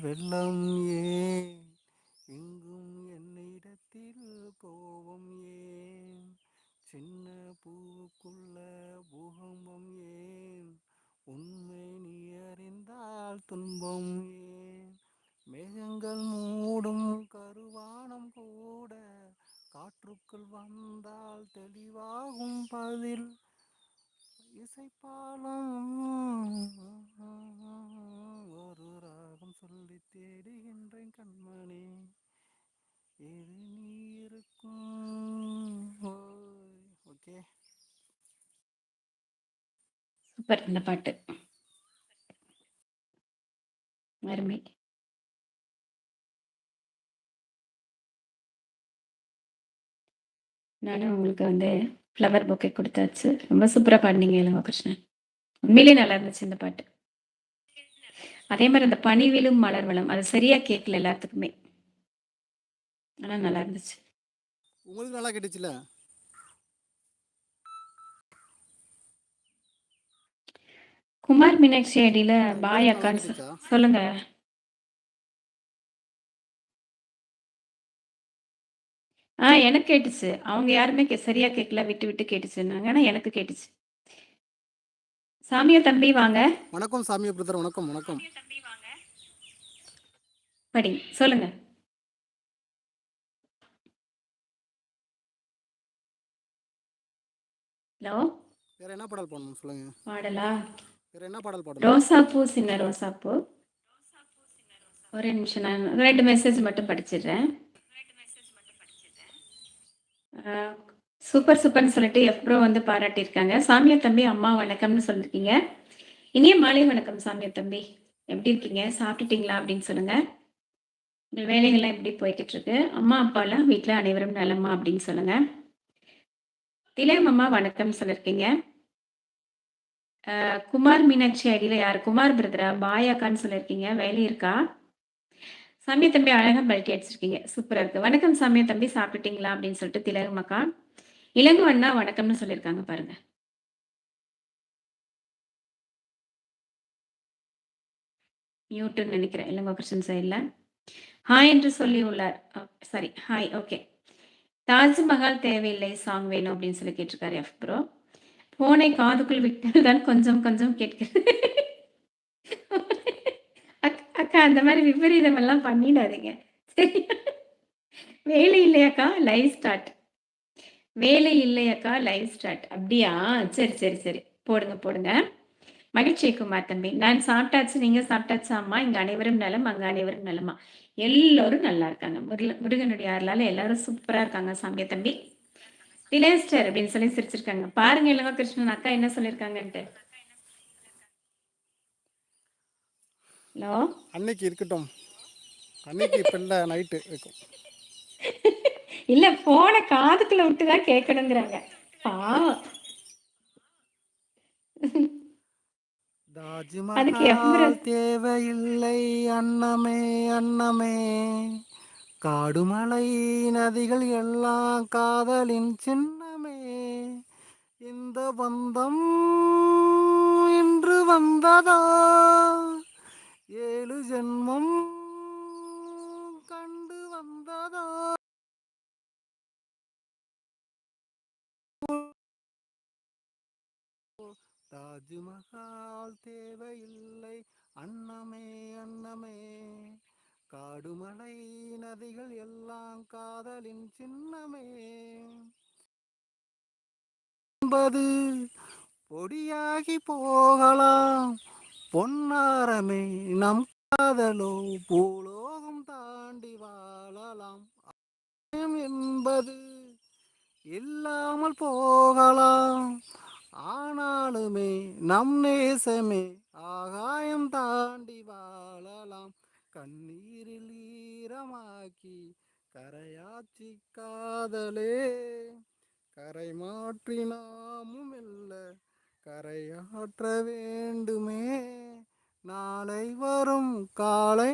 வெள்ளம் ஏன் எங்கும் என்னிடத்தில் கோபம் ஏன் சின்ன பூவுக்குள்ள பூகம்பம் ஏன் உண்மை நீ அறிந்தால் துன்பம் ஏன் மேகங்கள் மூடும் கருவானம் கூட காற்றுக்குள் வந்தால் தெளிவாகும் பதில் இசைப்பாலம் ஒரு ராகம் சொல்லி தேடுகின்றேன் கண்மணி இது நீ இருக்கும் ஓகே. சூப்பர். இந்த பாட்டு அருமை. நானும் உங்களுக்கு வந்து ஃப்ளவர் பொக்கே கொடுத்தாச்சு. ரொம்ப சூப்பராக பாடினீங்க இளங்கோ கிருஷ்ணன். உண்மையிலே நல்லா இருந்துச்சு இந்த பாட்டு. அதே மாதிரி அந்த பனிவிலும் மலர் வளம் அது சரியா கேட்கல எல்லாத்துக்குமே, ஆனால் நல்லா இருந்துச்சு. உங்களுக்கு நல்லா கேட்டுச்சுல? குமார் மீனாட்சி ஐடியில் பாய் அக்கான்னு சொல்லுங்க. எனக்கு கேட்டுச்சு. அவங்க யாருமே சரியா கேட்கல, விட்டு விட்டு கேட்டுச்சுன்னாங்க. ஆனால் எனக்கு கேட்டுச்சு. சாமியா தம்பி வாங்க. வணக்கம் சாமியா பிரதர். வணக்கம் வணக்கம். படி சொல்லுங்க. ஹலோ, வேற என்ன பாடல் பாடணும் சொல்லுங்க. பாடலா? வேற என்ன பாடல் பாடணும்? ரோசாப்பூ சின்ன ரோசாப்பூ. ஒரே நிமிஷம், நான் 2 மெசேஜ் மட்டும் படிச்சிடுறேன். சூப்பர் சூப்பர்னு சொல்லிட்டு எஃப்ரோ வந்து பாராட்டியிருக்காங்க. சாமியா தம்பி அம்மா வணக்கம்னு சொல்லியிருக்கீங்க. இனிய மாலை வணக்கம் சாமியா தம்பி. எப்படி இருக்கீங்க? சாப்பிட்டுட்டீங்களா அப்படின்னு சொல்லுங்க. உங்கள் வேலைகள்லாம் எப்படி போய்கிட்டு இருக்கு? அம்மா அப்பாலாம் வீட்டில் அனைவரும் நலமா அப்படின்னு சொல்லுங்க. திலகம் அம்மா வணக்கம் சொல்லியிருக்கீங்க. குமார் மீனாட்சி ஐடியில் யார்? குமார் பிரதரா? பாய் அக்கான்னு சொல்லியிருக்கீங்க. வேலை இருக்கா? சாமியா தம்பி அழகாக பல்ட்டி அடிச்சிருக்கீங்க. சூப்பராக இருக்குது. வணக்கம் சாமியா தம்பி, சாப்பிட்டுட்டீங்களா அப்படின்னு சொல்லிட்டு திலகம் அக்கா. இளங்கோ அண்ணா வணக்கம்னு சொல்லியிருக்காங்க பாருங்க. மியூட்டுன்னு நினைக்கிறேன் இளங்கோ கிருஷ்ணன் சைடில். ஹாய் என்று சொல்லி உள்ளார். சரி, ஹாய். ஓகே. தாஜ்மஹால் தேவையில்லை சாங் வேணும் அப்படின்னு சொல்லி கேட்டிருக்காரு எஃப் ப்ரோ. போனை காதுக்குள் விட்டால் தான் கொஞ்சம் கொஞ்சம் கேட்குது. அக்கா அந்த மாதிரி விபரீதம் எல்லாம் பண்ணிடாதீங்க சரி. வேலை இல்லையாக்கா? Live start. வேலை இல்லையாக்கா? Live start. அப்படியா? சரி சரி சரி, போடுங்க போடுங்க. மகிழ்ச்சி குமார் தம்பி. நான் சாப்பிட்டாச்சு, நீங்க சாப்பிட்டாச்சா அம்மா? இங்க அனைவரும் நலம், அங்க அனைவரும் நலமா? எல்லாரும் நல்லா இருக்காங்க. முருகனுடைய அருளால எல்லாரும் சூப்பரா இருக்காங்க சாமியா தம்பி. டிலேஸ்டர் அப்படின்னு சொல்லி சிரிச்சிருக்காங்க பாருங்க. இளங்கோ கிருஷ்ணன் அக்கா என்ன சொல்லியிருக்காங்கன்ட்டு. ஹலோ, அன்னைக்கு இருக்கட்டும், அன்னைக்கு இப்ப இல்ல, நைட்டு இருக்கும். இல்ல போன காதுக்குள்ள விட்டுதான் கேட்கணுங்கிறாங்க. தாஜ்மஹால் தேவையில்லை அன்னமே அன்னமே, காடுமலை நதிகள் எல்லாம் காதலின் சின்னமே, இந்த பந்தம் இன்று வந்ததா, 7 ஜென்மம் கண்டு வந்ததா. தாஜ்மஹால் தேவையில்லை அன்னமே அன்னமே, காடுமலை நதிகள் எல்லாம் காதலின் சின்னமே, என்பது பொடியாகி போகலாம் பொன்னாரமே, நம் காதலோ பூலோகம் தாண்டி வாழலாம், என்பது இல்லாமல் போகலாம், ஆனாலுமே நம் நேசமே ஆகாயம் தாண்டி வாழலாம், கண்ணீரில் ஈரமாக்கி கரையாச்சி காதலே, கரை மாற்றி நாமும் இல்ல கரையாற்ற வேண்டுமே, நாளை வரும் காலை